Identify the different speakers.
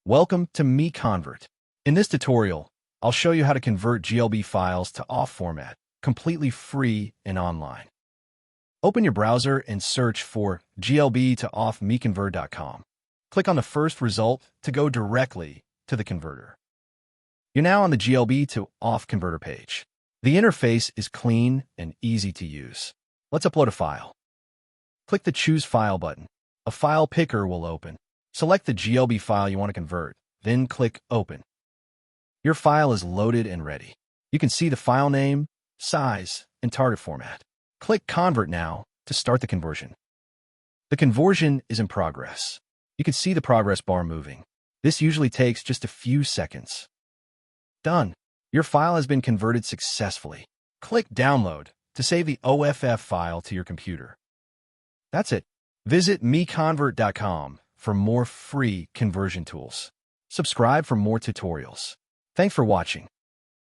Speaker 1: Welcome to MiConvert. In this tutorial, I'll show you how to convert GLB files to OFF format, completely free and online. Open your browser and search for GLB to OFF MiConvert.com. Click on the first result to go directly to the converter. You're now on the GLB to OFF converter page. The interface is clean and easy to use. Let's upload a file. Click the Choose File button. A file picker will open. Select the GLB file you want to convert, then click Open. Your file is loaded and ready. You can see the file name, size, and target format. Click Convert now to start the conversion. The conversion is in progress. You can see the progress bar moving. This usually takes just a few seconds. Done. Your file has been converted successfully. Click Download to save the OFF file to your computer. That's it. Visit MiConvert.com for more free conversion tools. Subscribe for more tutorials. Thanks for watching.